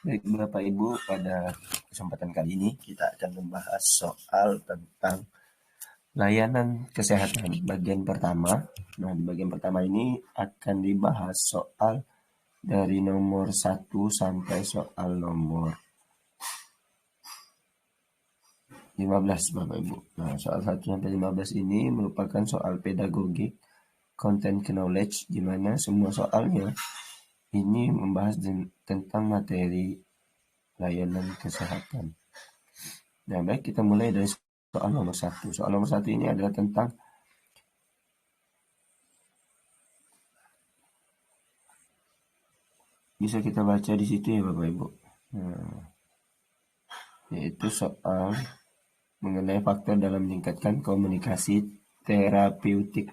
Baik Bapak Ibu, pada kesempatan kali ini kita akan membahas soal tentang layanan kesehatan bagian pertama. Nah, di bagian pertama ini akan dibahas soal dari nomor 1 sampai soal nomor 15 Bapak Ibu. Nah, soal 1 sampai 15 ini merupakan soal pedagogik, content knowledge, di mana semua soalnya ini membahas tentang materi layanan kesehatan. Nah, baik kita mulai dari soal nomor 1. Soal nomor 1 ini adalah tentang bisa kita baca di situ ya Bapak Ibu. Nah, yaitu soal mengenai faktor dalam meningkatkan komunikasi terapeutik.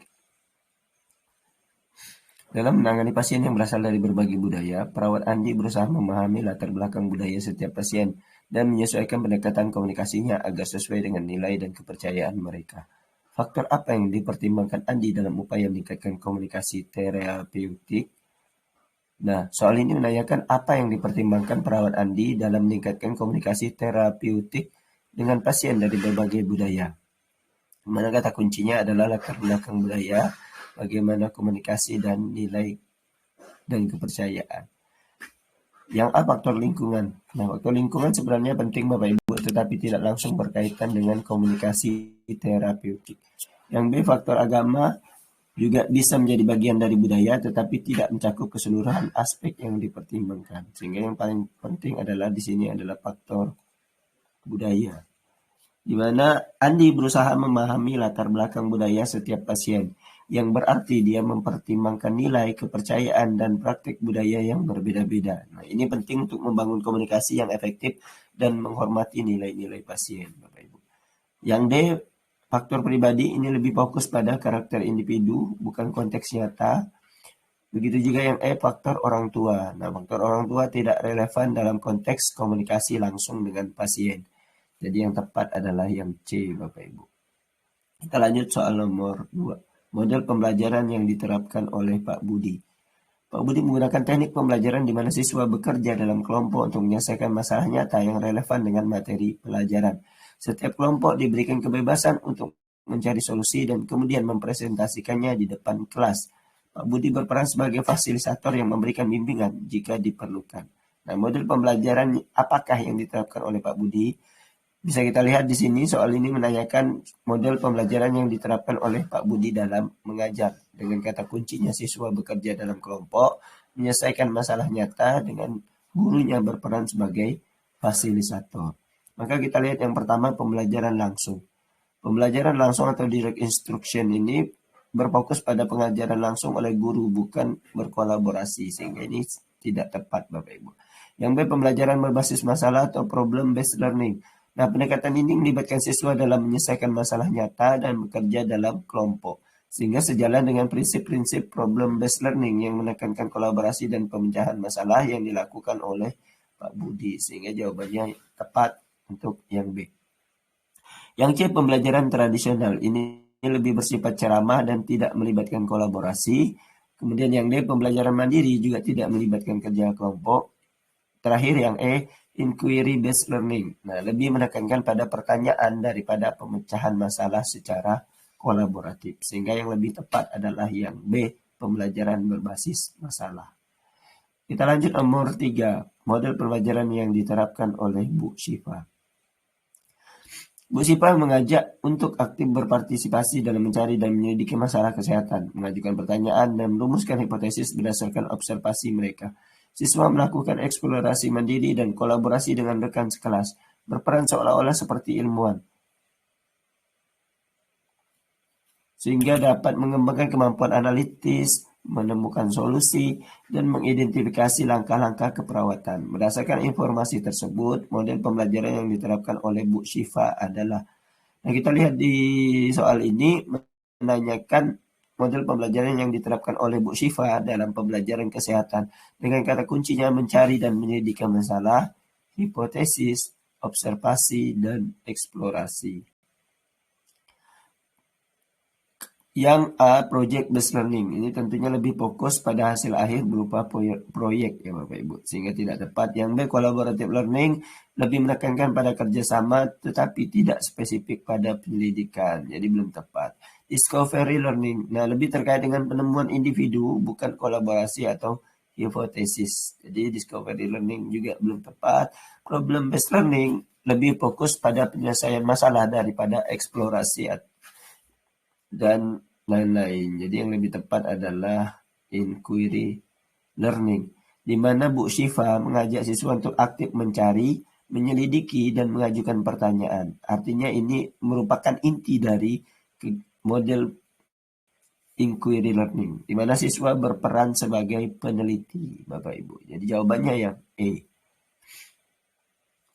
Dalam menangani pasien yang berasal dari berbagai budaya, perawat Andi berusaha memahami latar belakang budaya setiap pasien dan menyesuaikan pendekatan komunikasinya agar sesuai dengan nilai dan kepercayaan mereka. Faktor apa yang dipertimbangkan Andi dalam upaya meningkatkan komunikasi terapeutik? Nah, soal ini menanyakan apa yang dipertimbangkan perawat Andi dalam meningkatkan komunikasi terapeutik dengan pasien dari berbagai budaya. Mana kata kuncinya adalah latar belakang budaya, bagaimana komunikasi dan nilai dan kepercayaan. Yang A, faktor lingkungan. Nah, faktor lingkungan sebenarnya penting Bapak Ibu, tetapi tidak langsung berkaitan dengan komunikasi terapeutik. Yang B, faktor agama juga bisa menjadi bagian dari budaya, tetapi tidak mencakup keseluruhan aspek yang dipertimbangkan. Sehingga yang paling penting adalah di sini adalah faktor budaya, di mana Andi berusaha memahami latar belakang budaya setiap pasien, yang berarti dia mempertimbangkan nilai, kepercayaan, dan praktik budaya yang berbeda-beda. Nah, ini penting untuk membangun komunikasi yang efektif dan menghormati nilai-nilai pasien, Bapak Ibu. Yang D, faktor pribadi, ini lebih fokus pada karakter individu, bukan konteks nyata. Begitu juga yang E, faktor orang tua. Nah, faktor orang tua tidak relevan dalam konteks komunikasi langsung dengan pasien. Jadi yang tepat adalah yang C, Bapak Ibu. Kita lanjut soal nomor 2. Model pembelajaran yang diterapkan oleh Pak Budi. Pak Budi menggunakan teknik pembelajaran di mana siswa bekerja dalam kelompok untuk menyelesaikan masalah nyata yang relevan dengan materi pelajaran. Setiap kelompok diberikan kebebasan untuk mencari solusi dan kemudian mempresentasikannya di depan kelas. Pak Budi berperan sebagai fasilisator yang memberikan bimbingan jika diperlukan. Nah, model pembelajaran apakah yang diterapkan oleh Pak Budi? Bisa kita lihat di sini soal ini menanyakan model pembelajaran yang diterapkan oleh Pak Budi dalam mengajar. Dengan kata kuncinya siswa bekerja dalam kelompok, menyelesaikan masalah nyata dengan gurunya berperan sebagai fasilisator. Maka kita lihat yang pertama pembelajaran langsung. Pembelajaran langsung atau direct instruction ini berfokus pada pengajaran langsung oleh guru, bukan berkolaborasi. Sehingga ini tidak tepat Bapak Ibu. Yang B, pembelajaran berbasis masalah atau problem based learning. Nah, pendekatan ini melibatkan siswa dalam menyelesaikan masalah nyata dan bekerja dalam kelompok. Sehingga sejalan dengan prinsip-prinsip problem based learning yang menekankan kolaborasi dan pemecahan masalah yang dilakukan oleh Pak Budi. Sehingga jawabannya tepat untuk yang B. Yang C, pembelajaran tradisional. Ini lebih bersifat ceramah dan tidak melibatkan kolaborasi. Kemudian yang D, pembelajaran mandiri juga tidak melibatkan kerja kelompok. Terakhir yang E, inquiry based learning. Nah, lebih menekankan pada pertanyaan daripada pemecahan masalah secara kolaboratif. Sehingga yang lebih tepat adalah yang B, pembelajaran berbasis masalah. Kita lanjut nomor 3, model pembelajaran yang diterapkan oleh Bu Syifa. Bu Syifa mengajak untuk aktif berpartisipasi dalam mencari dan menyelidiki masalah kesehatan, mengajukan pertanyaan, dan merumuskan hipotesis berdasarkan observasi mereka. Siswa melakukan eksplorasi mandiri dan kolaborasi dengan rekan sekelas, berperan seolah-olah seperti ilmuwan, sehingga dapat mengembangkan kemampuan analitis, menemukan solusi, dan mengidentifikasi langkah-langkah keperawatan. Berdasarkan informasi tersebut, model pembelajaran yang diterapkan oleh Bu Syifa adalah. Nah, kita lihat di soal ini menanyakan model pembelajaran yang diterapkan oleh Bu Syifa dalam pembelajaran kesehatan dengan kata kuncinya mencari dan menyelidiki masalah, hipotesis, observasi, dan eksplorasi. Yang A, project based learning. Ini tentunya lebih fokus pada hasil akhir berupa proyek ya Bapak Ibu, sehingga tidak tepat. Yang B, collaborative learning, lebih menekankan pada kerjasama tetapi tidak spesifik pada penyelidikan, jadi belum tepat. Discovery learning, nah lebih terkait dengan penemuan individu, bukan kolaborasi atau hipotesis. Jadi discovery learning juga belum tepat. Problem based learning lebih fokus pada penyelesaian masalah daripada eksplorasi dan lain-lain. Jadi yang lebih tepat adalah inquiry learning, di mana Bu Syifa mengajak siswa untuk aktif mencari, menyelidiki, dan mengajukan pertanyaan. Artinya ini merupakan inti dari model inquiry learning, di mana siswa berperan sebagai peneliti, Bapak Ibu. Jadi jawabannya yang E.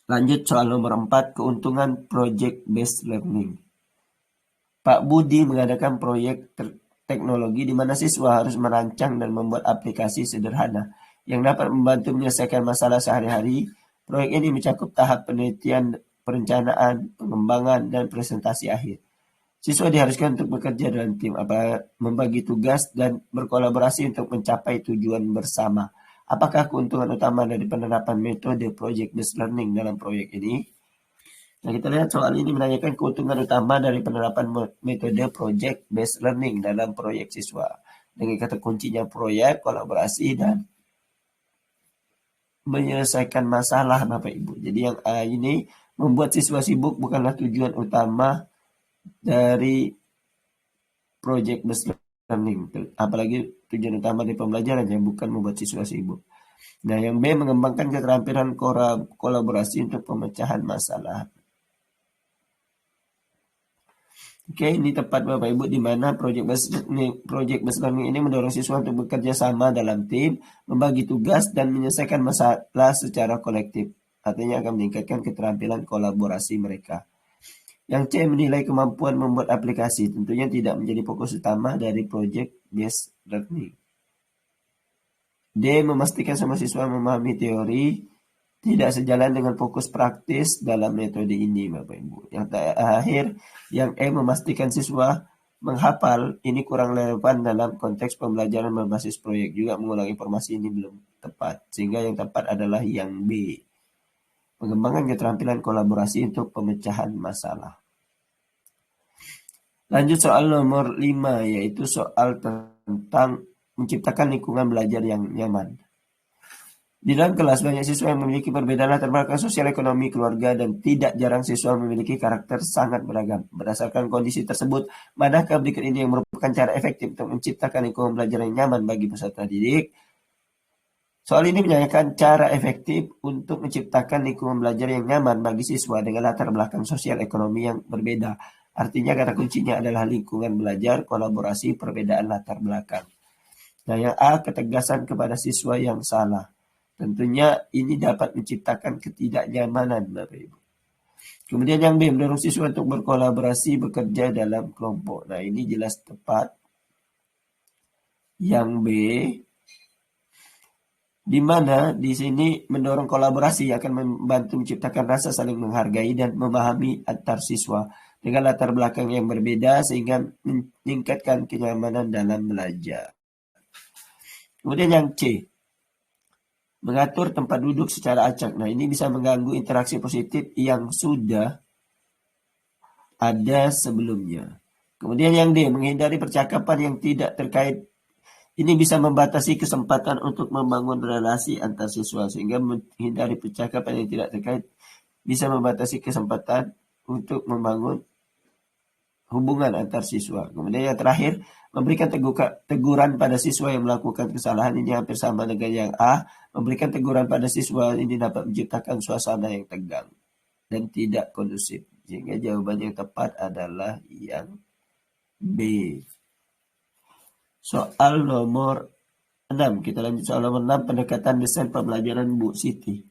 Lanjut soal nomor 4, keuntungan project based learning. Pak Budi mengadakan proyek teknologi di mana siswa harus merancang dan membuat aplikasi sederhana yang dapat membantu menyelesaikan masalah sehari-hari. Proyek ini mencakup tahap penelitian, perencanaan, pengembangan, dan presentasi akhir. Siswa diharuskan untuk bekerja dalam tim, membagi tugas, dan berkolaborasi untuk mencapai tujuan bersama. Apakah keuntungan utama dari penerapan metode project-based learning dalam proyek ini? Nah, kita lihat soal ini menanyakan keuntungan utama dari penerapan metode project-based learning dalam proyek siswa. Dengan kata kuncinya proyek, kolaborasi, dan menyelesaikan masalah, Bapak Ibu. Jadi yang A ini, membuat siswa sibuk bukanlah tujuan utama dari project-based learning. Apalagi tujuan utama dari pembelajaran yang bukan membuat siswa sibuk. Nah, yang B, mengembangkan keterampilan kolaborasi untuk pemecahan masalah. Oke, ini tepat Bapak Ibu, di mana project based learning ini mendorong siswa untuk bekerja sama dalam tim, membagi tugas, dan menyelesaikan masalah secara kolektif. Artinya akan meningkatkan keterampilan kolaborasi mereka. Yang C, menilai kemampuan membuat aplikasi, tentunya tidak menjadi fokus utama dari project based learning. D, memastikan semua siswa memahami teori, tidak sejalan dengan fokus praktis dalam metode ini, Bapak Ibu. Yang terakhir, yang E, memastikan siswa menghafal, ini kurang relevan dalam konteks pembelajaran berbasis proyek. Juga mengulang informasi ini belum tepat, sehingga yang tepat adalah yang B, pengembangan keterampilan kolaborasi untuk pemecahan masalah. Lanjut soal nomor 5, yaitu soal tentang menciptakan lingkungan belajar yang nyaman. Di dalam kelas, banyak siswa yang memiliki perbedaan latar belakang sosial, ekonomi, keluarga, dan tidak jarang siswa memiliki karakter sangat beragam. Berdasarkan kondisi tersebut, manakah berikut ini yang merupakan cara efektif untuk menciptakan lingkungan belajar yang nyaman bagi peserta didik? Soal ini menanyakan cara efektif untuk menciptakan lingkungan belajar yang nyaman bagi siswa dengan latar belakang sosial ekonomi yang berbeda. Artinya kata kuncinya adalah lingkungan belajar, kolaborasi, perbedaan latar belakang. Nah, yang A, ketegasan kepada siswa yang salah. Tentunya ini dapat menciptakan ketidaknyamanan, Bapak Ibu. Kemudian yang B, mendorong siswa untuk berkolaborasi, bekerja dalam kelompok. Nah, ini jelas tepat. Yang B, di mana di sini mendorong kolaborasi akan membantu menciptakan rasa saling menghargai dan memahami antar siswa dengan latar belakang yang berbeda sehingga meningkatkan kenyamanan dalam belajar. Kemudian yang C, mengatur tempat duduk secara acak. Nah, ini bisa mengganggu interaksi positif yang sudah ada sebelumnya. Kemudian yang D, menghindari percakapan yang tidak terkait. Ini bisa membatasi kesempatan untuk membangun relasi antar siswa, sehingga menghindari percakapan yang tidak terkait bisa membatasi kesempatan untuk membangun hubungan antar siswa. Kemudian yang terakhir, memberikan teguran pada siswa yang melakukan kesalahan. Ini hampir sama dengan yang A. Memberikan teguran pada siswa ini dapat menciptakan suasana yang tegang dan tidak kondusif. Sehingga jawaban yang tepat adalah yang B. Soal nomor 6. Kita lanjut soal nomor 6, pendekatan desain pembelajaran Bu Siti.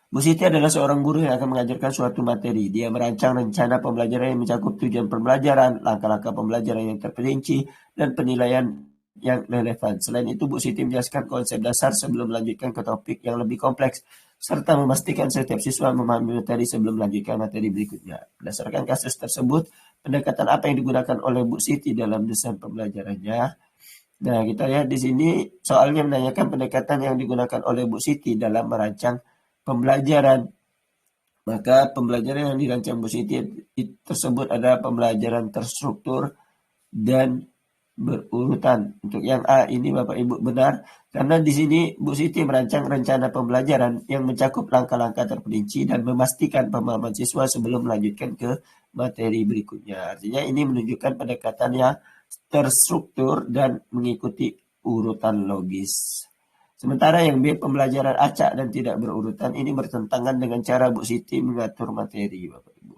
Bu Siti adalah seorang guru yang akan mengajarkan suatu materi. Dia merancang rencana pembelajaran yang mencakup tujuan pembelajaran, langkah-langkah pembelajaran yang terperinci, dan penilaian yang relevan. Selain itu, Bu Siti menjelaskan konsep dasar sebelum melanjutkan ke topik yang lebih kompleks, serta memastikan setiap siswa memahami materi sebelum melanjutkan materi berikutnya. Berdasarkan kasus tersebut, pendekatan apa yang digunakan oleh Bu Siti dalam desain pembelajarannya. Nah, kita lihat di sini soalnya menanyakan pendekatan yang digunakan oleh Bu Siti dalam merancang pembelajaran. Maka pembelajaran yang dirancang Bu Siti tersebut adalah pembelajaran terstruktur dan berurutan. Untuk yang A ini Bapak Ibu benar, karena di sini Bu Siti merancang rencana pembelajaran yang mencakup langkah-langkah terperinci dan memastikan pemahaman siswa sebelum melanjutkan ke materi berikutnya. Artinya ini menunjukkan pendekatan yang terstruktur dan mengikuti urutan logis. Sementara yang B, pembelajaran acak dan tidak berurutan, ini bertentangan dengan cara Bu Siti mengatur materi, Bapak Ibu.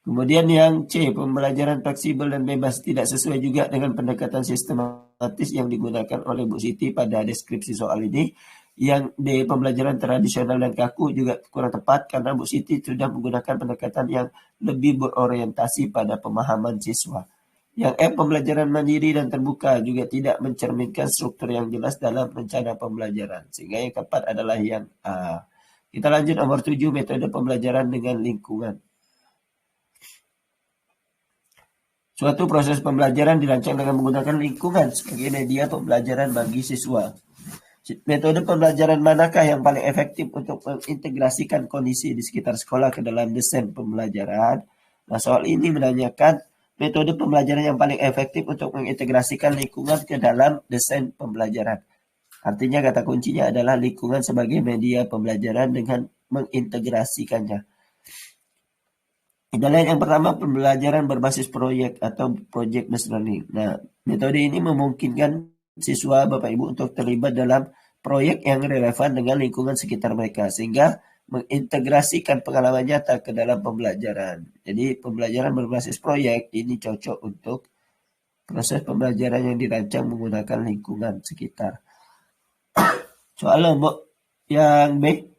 Kemudian yang C, pembelajaran fleksibel dan bebas, tidak sesuai juga dengan pendekatan sistematis yang digunakan oleh Bu Siti pada deskripsi soal ini. Yang D, pembelajaran tradisional dan kaku, juga kurang tepat karena Bu Siti sudah menggunakan pendekatan yang lebih berorientasi pada pemahaman siswa. Yang F, pembelajaran mandiri dan terbuka, juga tidak mencerminkan struktur yang jelas dalam rencana pembelajaran. Sehingga yang tepat adalah yang A. Kita lanjut nomor 7, metode pembelajaran dengan lingkungan. Suatu proses pembelajaran dirancang dengan menggunakan lingkungan sebagai media pembelajaran bagi siswa. Metode pembelajaran manakah yang paling efektif untuk mengintegrasikan kondisi di sekitar sekolah ke dalam desain pembelajaran? Nah, soal ini menanyakan metode pembelajaran yang paling efektif untuk mengintegrasikan lingkungan ke dalam desain pembelajaran. Artinya kata kuncinya adalah lingkungan sebagai media pembelajaran dengan mengintegrasikannya. Kita lihat yang pertama, pembelajaran berbasis proyek atau project based learning. Nah, metode ini memungkinkan siswa Bapak Ibu untuk terlibat dalam proyek yang relevan dengan lingkungan sekitar mereka sehingga mengintegrasikan pengalaman nyata ke dalam pembelajaran. Jadi pembelajaran berbasis proyek ini cocok untuk proses pembelajaran yang dirancang menggunakan lingkungan sekitar. Soal nomor yang B.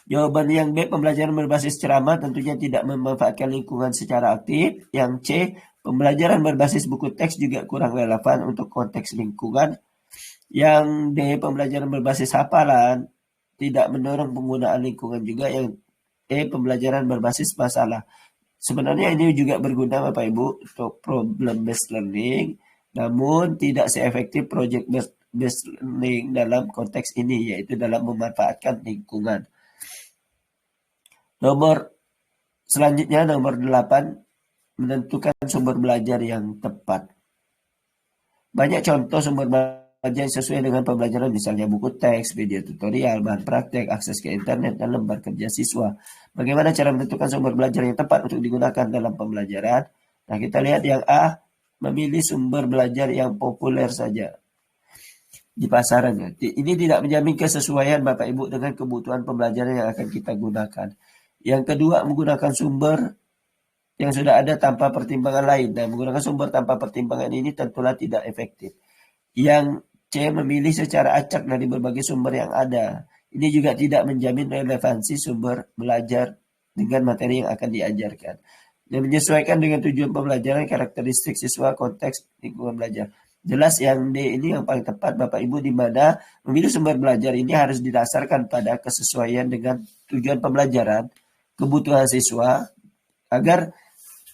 Jawaban yang B, pembelajaran berbasis ceramah tentunya tidak memanfaatkan lingkungan secara aktif. Yang C, pembelajaran berbasis buku teks juga kurang relevan untuk konteks lingkungan. Yang D, pembelajaran berbasis hafalan tidak mendorong penggunaan lingkungan juga. Yang E, pembelajaran berbasis masalah. Sebenarnya ini juga berguna Bapak Ibu untuk problem based learning, namun tidak seefektif project based learning dalam konteks ini, yaitu dalam memanfaatkan lingkungan. Selanjutnya nomor 8, menentukan sumber belajar yang tepat. Banyak contoh sumber belajar yang sesuai dengan pembelajaran, misalnya buku teks, video tutorial, bahan praktek, akses ke internet, dan lembar kerja siswa. Bagaimana cara menentukan sumber belajar yang tepat untuk digunakan dalam pembelajaran? Nah, kita lihat yang A, memilih sumber belajar yang populer saja di pasarannya. Ini tidak menjamin kesesuaian Bapak Ibu dengan kebutuhan pembelajaran yang akan kita gunakan. Yang kedua, menggunakan sumber yang sudah ada tanpa pertimbangan lain. Dan menggunakan sumber tanpa pertimbangan ini tentulah tidak efektif. Yang C, memilih secara acak dari berbagai sumber yang ada. Ini juga tidak menjamin relevansi sumber belajar dengan materi yang akan diajarkan. Dan menyesuaikan dengan tujuan pembelajaran, karakteristik siswa, konteks lingkungan belajar. Jelas yang D ini yang paling tepat Bapak Ibu, di mana memilih sumber belajar ini harus didasarkan pada kesesuaian dengan tujuan pembelajaran, kebutuhan siswa, agar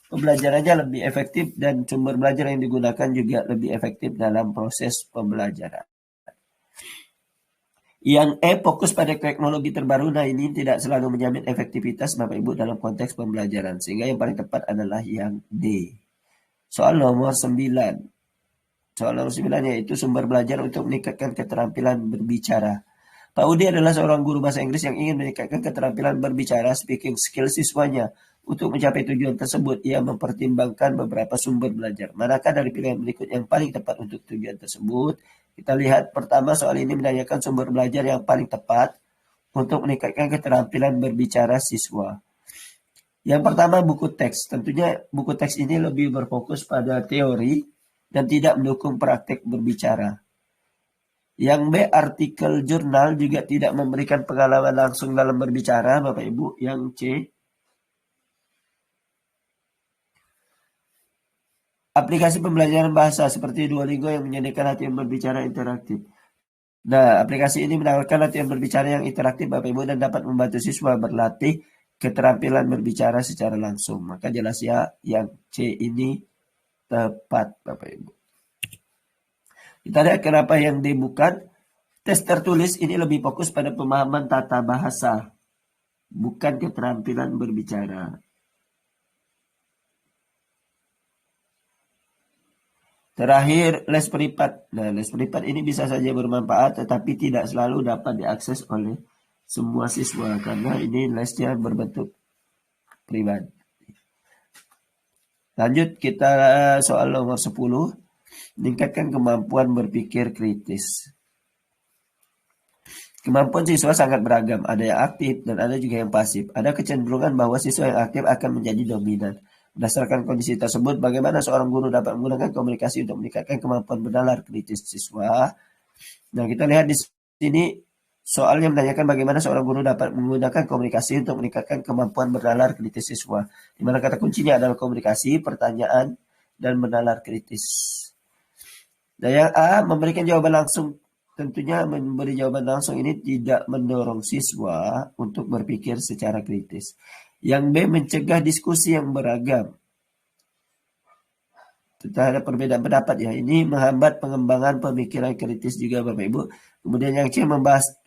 pembelajarannya lebih efektif dan sumber belajar yang digunakan juga lebih efektif dalam proses pembelajaran. Yang E, fokus pada teknologi terbaru. Nah, ini tidak selalu menjamin efektivitas Bapak Ibu dalam konteks pembelajaran, sehingga yang paling tepat adalah yang D. Soal nomor 9. Soal nomor 9 yaitu sumber belajar untuk meningkatkan keterampilan berbicara. Pak Udi adalah seorang guru bahasa Inggris yang ingin meningkatkan keterampilan berbicara, speaking skill siswanya. Untuk mencapai tujuan tersebut, ia mempertimbangkan beberapa sumber belajar. Manakah dari pilihan berikut yang paling tepat untuk tujuan tersebut? Kita lihat pertama, soal ini menanyakan sumber belajar yang paling tepat untuk meningkatkan keterampilan berbicara siswa. Yang pertama, buku teks. Tentunya buku teks ini lebih berfokus pada teori dan tidak mendukung praktek berbicara. Yang B, artikel jurnal juga tidak memberikan pengalaman langsung dalam berbicara, Bapak Ibu. Yang C, aplikasi pembelajaran bahasa seperti Duolingo yang menyediakan latihan berbicara interaktif. Nah, aplikasi ini menawarkan latihan berbicara yang interaktif Bapak Ibu dan dapat membantu siswa berlatih keterampilan berbicara secara langsung. Maka jelas ya yang C ini tepat, Bapak Ibu. Kita lihat kenapa yang D bukan. Tes tertulis ini lebih fokus pada pemahaman tata bahasa, bukan keterampilan berbicara. Terakhir, les privat. Nah, les privat ini bisa saja bermanfaat, tetapi tidak selalu dapat diakses oleh semua siswa, karena ini lesnya berbentuk pribadi. Lanjut, kita soal nomor 10. Meningkatkan kemampuan berpikir kritis. Kemampuan siswa sangat beragam, ada yang aktif dan ada juga yang pasif. Ada kecenderungan bahwa siswa yang aktif akan menjadi dominan. Berdasarkan kondisi tersebut, bagaimana seorang guru dapat menggunakan komunikasi untuk meningkatkan kemampuan bernalar kritis siswa? Nah, kita lihat di sini soalnya menanyakan bagaimana seorang guru dapat menggunakan komunikasi untuk meningkatkan kemampuan bernalar kritis siswa. Di mana kata kuncinya adalah komunikasi, pertanyaan, dan bernalar kritis. Nah, yang A memberikan jawaban langsung. Tentunya memberi jawaban langsung ini tidak mendorong siswa untuk berpikir secara kritis. Yang B mencegah diskusi yang beragam. Terhadap perbedaan pendapat ya. Ini menghambat pengembangan pemikiran kritis juga Bapak Ibu. Kemudian yang C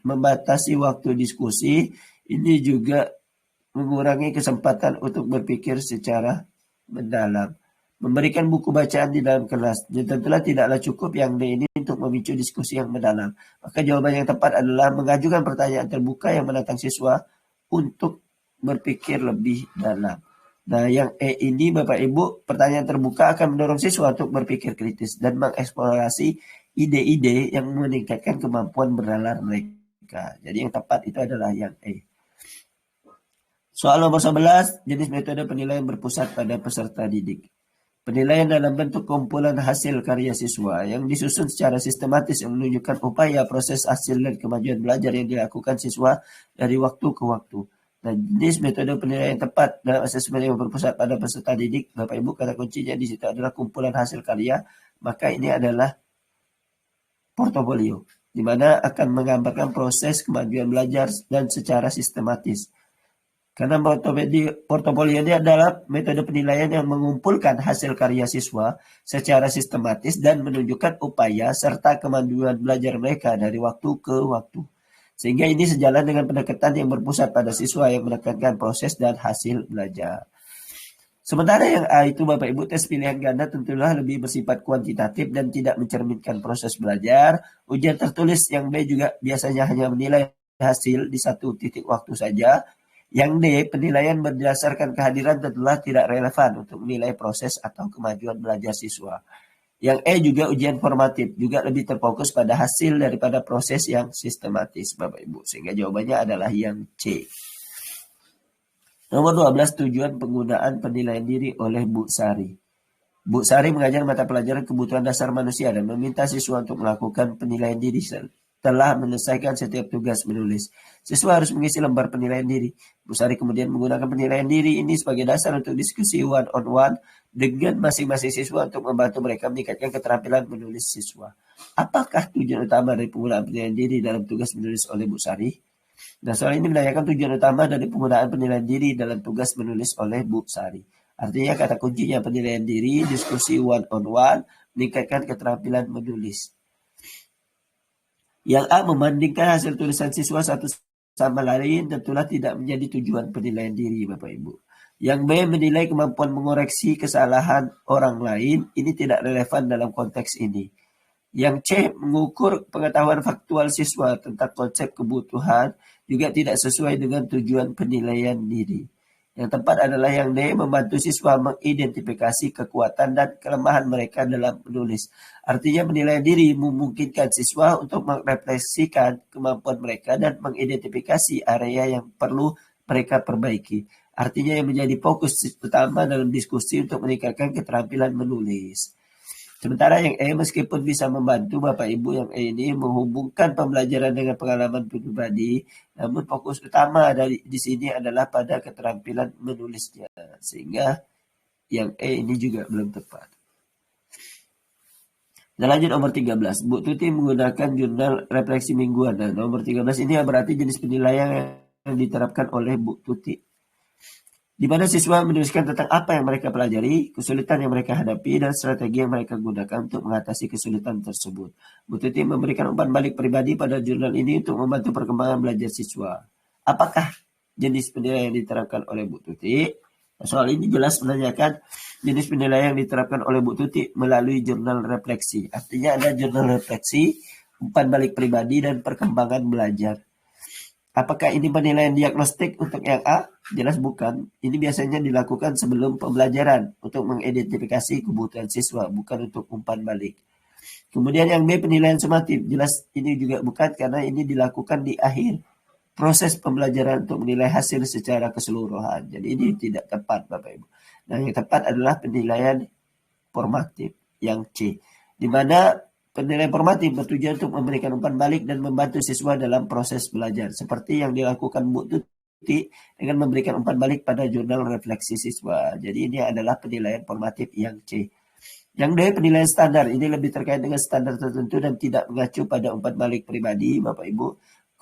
membatasi waktu diskusi. Ini juga mengurangi kesempatan untuk berpikir secara mendalam. Memberikan buku bacaan di dalam kelas. Dan tentulah tidaklah cukup yang D ini untuk memicu diskusi yang mendalam. Maka jawaban yang tepat adalah mengajukan pertanyaan terbuka yang menantang siswa untuk berpikir lebih dalam. Nah, yang E ini Bapak Ibu, pertanyaan terbuka akan mendorong siswa untuk berpikir kritis dan mengeksplorasi ide-ide yang meningkatkan kemampuan bernalar mereka. Jadi yang tepat itu adalah yang E. Soal nomor 11, jenis metode penilaian berpusat pada peserta didik. Penilaian dalam bentuk kumpulan hasil karya siswa yang disusun secara sistematis yang menunjukkan upaya, proses, hasil, dan kemajuan belajar yang dilakukan siswa dari waktu ke waktu. Nah, jenis metode penilaian yang tepat dalam asesmen yang berpusat pada peserta didik, Bapak Ibu, kata kuncinya di situ adalah kumpulan hasil karya, maka ini adalah portofolio, di mana akan menggambarkan proses kemajuan belajar dan secara sistematis. Karena portofolio ini adalah metode penilaian yang mengumpulkan hasil karya siswa secara sistematis dan menunjukkan upaya serta kemajuan belajar mereka dari waktu ke waktu. Sehingga ini sejalan dengan pendekatan yang berpusat pada siswa yang menekankan proses dan hasil belajar. Sementara yang A itu Bapak Ibu tes pilihan ganda tentulah lebih bersifat kuantitatif dan tidak mencerminkan proses belajar. Ujian tertulis yang B juga biasanya hanya menilai hasil di satu titik waktu saja. Yang D, penilaian berdasarkan kehadiran tentulah tidak relevan untuk menilai proses atau kemajuan belajar siswa. Yang E juga ujian formatif, juga lebih terfokus pada hasil daripada proses yang sistematis, Bapak Ibu. Sehingga jawabannya adalah yang C. Nomor 12, tujuan penggunaan penilaian diri oleh Bu Sari. Bu Sari mengajar mata pelajaran kebutuhan dasar manusia dan meminta siswa untuk melakukan penilaian diri telah menyelesaikan setiap tugas menulis. Siswa harus mengisi lembar penilaian diri. Bu Sari kemudian menggunakan penilaian diri ini sebagai dasar untuk diskusi one on one dengan masing-masing siswa untuk membantu mereka meningkatkan keterampilan menulis siswa. Apakah tujuan utama dari penggunaan penilaian diri dalam tugas menulis oleh Bu Sari? Nah, soal ini menanyakan tujuan utama dari penggunaan penilaian diri dalam tugas menulis oleh Bu Sari. Artinya kata kuncinya penilaian diri, diskusi one on one, meningkatkan keterampilan menulis. Yang A membandingkan hasil tulisan siswa satu sama lain tentulah tidak menjadi tujuan penilaian diri Bapak Ibu. Yang B menilai kemampuan mengoreksi kesalahan orang lain, ini tidak relevan dalam konteks ini. Yang C mengukur pengetahuan faktual siswa tentang konsep kebutuhan juga tidak sesuai dengan tujuan penilaian diri. Yang tepat adalah yang D, membantu siswa mengidentifikasi kekuatan dan kelemahan mereka dalam menulis. Artinya penilaian diri memungkinkan siswa untuk merefleksikan kemampuan mereka dan mengidentifikasi area yang perlu mereka perbaiki. Artinya yang menjadi fokus utama dalam diskusi untuk meningkatkan keterampilan menulis. Sementara yang E meskipun bisa membantu Bapak Ibu, yang E ini menghubungkan pembelajaran dengan pengalaman pribadi, namun fokus utama di sini adalah pada keterampilan menulisnya. Sehingga yang E ini juga belum tepat. Dan lanjut nomor 13. Bu Tuti menggunakan jurnal refleksi mingguan. Nah, nomor 13 ini berarti jenis penilaian yang diterapkan oleh Bu Tuti. di mana siswa menuliskan tentang apa yang mereka pelajari, kesulitan yang mereka hadapi, dan strategi yang mereka gunakan untuk mengatasi kesulitan tersebut. Bu Tuti memberikan umpan balik pribadi pada jurnal ini untuk membantu perkembangan belajar siswa. Apakah jenis penilaian yang diterapkan oleh Bu Tuti? Soal ini jelas menanyakan jenis penilaian yang diterapkan oleh Bu Tuti melalui jurnal refleksi. Artinya ada jurnal refleksi, umpan balik pribadi, dan perkembangan belajar. Apakah ini penilaian diagnostik untuk yang A? Jelas bukan. Ini biasanya dilakukan sebelum pembelajaran untuk mengidentifikasi kebutuhan siswa, bukan untuk umpan balik. Kemudian yang B, penilaian sumatif. Jelas ini juga bukan, karena ini dilakukan di akhir proses pembelajaran untuk menilai hasil secara keseluruhan. Jadi ini tidak tepat, Bapak Ibu. Nah, yang tepat adalah penilaian formatif, yang C. Di mana penilaian formatif bertujuan untuk memberikan umpan balik dan membantu siswa dalam proses belajar. Seperti yang dilakukan Bu Tuti dengan memberikan umpan balik pada jurnal refleksi siswa. Jadi ini adalah penilaian formatif yang C. Yang D, penilaian standar. Ini lebih terkait dengan standar tertentu dan tidak mengacu pada umpan balik pribadi, Bapak Ibu.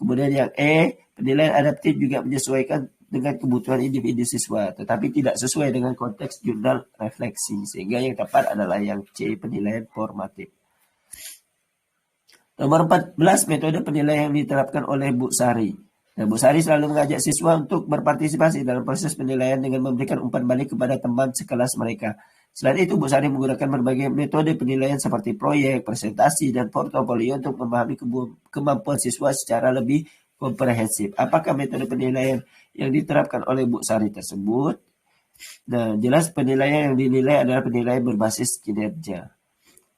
Kemudian yang E, penilaian adaptif juga menyesuaikan dengan kebutuhan individu siswa, tetapi tidak sesuai dengan konteks jurnal refleksi. Sehingga yang tepat adalah yang C, penilaian formatif. Nomor 14, metode penilaian yang diterapkan oleh Bu Sari. Nah, Bu Sari selalu mengajak siswa untuk berpartisipasi dalam proses penilaian dengan memberikan umpan balik kepada teman sekelas mereka. Selain itu, Bu Sari menggunakan berbagai metode penilaian seperti proyek, presentasi, dan portofolio untuk memahami kemampuan siswa secara lebih komprehensif. Apakah metode penilaian yang diterapkan oleh Bu Sari tersebut? Nah, jelas penilaian yang dinilai adalah penilaian berbasis kinerja.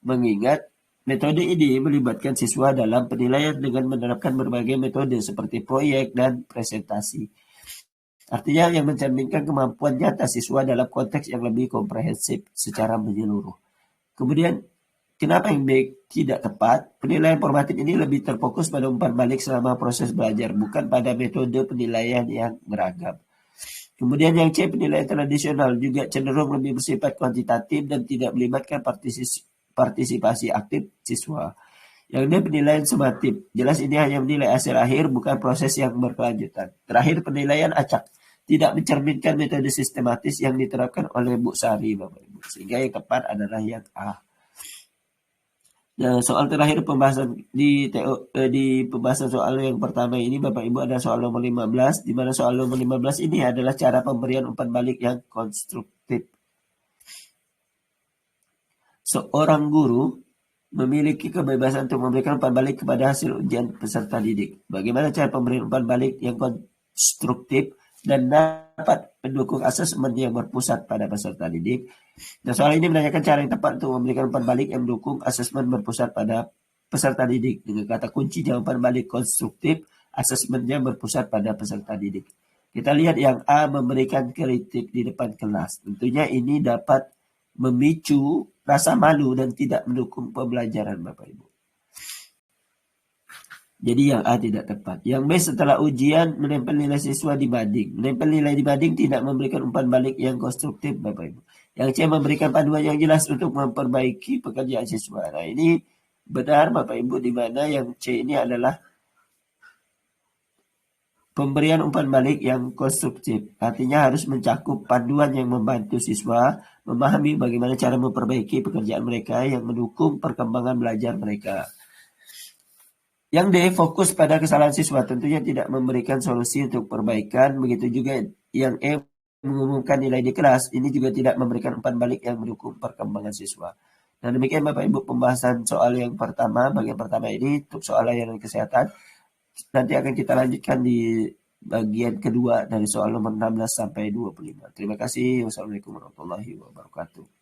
Mengingat metode ini melibatkan siswa dalam penilaian dengan menerapkan berbagai metode seperti proyek dan presentasi. Artinya yang mencerminkan kemampuan nyata siswa dalam konteks yang lebih komprehensif secara menyeluruh. Kemudian, kenapa yang B tidak tepat? Penilaian formatif ini lebih terfokus pada umpan balik selama proses belajar, bukan pada metode penilaian yang beragam. Kemudian yang C, penilaian tradisional juga cenderung lebih bersifat kuantitatif dan tidak melibatkan partisipasi aktif siswa. Yang D, penilaian sumatif. Jelas ini hanya menilai hasil akhir, bukan proses yang berkelanjutan. Terakhir, penilaian acak. Tidak mencerminkan metode sistematis yang diterapkan oleh Bu Sari, Bapak Ibu. Sehingga yang tepat adalah yang A. Nah, soal terakhir pembahasan di pembahasan soal yang pertama ini, Bapak Ibu, ada soal nomor 15, di mana soal nomor 15 ini adalah cara pemberian umpan balik yang konstruktif. Seorang guru memiliki kebebasan untuk memberikan umpan balik kepada hasil ujian peserta didik. Bagaimana cara pemberian umpan balik yang konstruktif dan dapat mendukung asesmen yang berpusat pada peserta didik? Nah, soal ini menanyakan cara yang tepat untuk memberikan umpan balik yang mendukung asesmen berpusat pada peserta didik. Dengan kata kunci umpan balik konstruktif, asesmennya berpusat pada peserta didik. Kita lihat yang A, memberikan kritik di depan kelas. Tentunya ini dapat memicu rasa malu dan tidak mendukung pembelajaran, Bapak Ibu. Jadi yang A tidak tepat. Yang B, setelah ujian menempel nilai siswa dibanding. Menempel nilai dibanding tidak memberikan umpan balik yang konstruktif, Bapak Ibu. Yang C, memberikan panduan yang jelas untuk memperbaiki pekerjaan siswa. Nah, ini benar, Bapak Ibu, di mana yang C ini adalah pemberian umpan balik yang konstruktif. Artinya harus mencakup panduan yang membantu siswa memahami bagaimana cara memperbaiki pekerjaan mereka yang mendukung perkembangan belajar mereka. Yang D, fokus pada kesalahan siswa, tentunya tidak memberikan solusi untuk perbaikan. Begitu juga yang E, mengumumkan nilai di kelas, ini juga tidak memberikan umpan balik yang mendukung perkembangan siswa. Nah, demikian Bapak Ibu pembahasan soal yang pertama, bagian pertama ini untuk soal layanan kesehatan. Nanti akan kita lanjutkan di bagian kedua dari soal nomor 16 sampai 25. Terima kasih. Wassalamualaikum warahmatullahi wabarakatuh.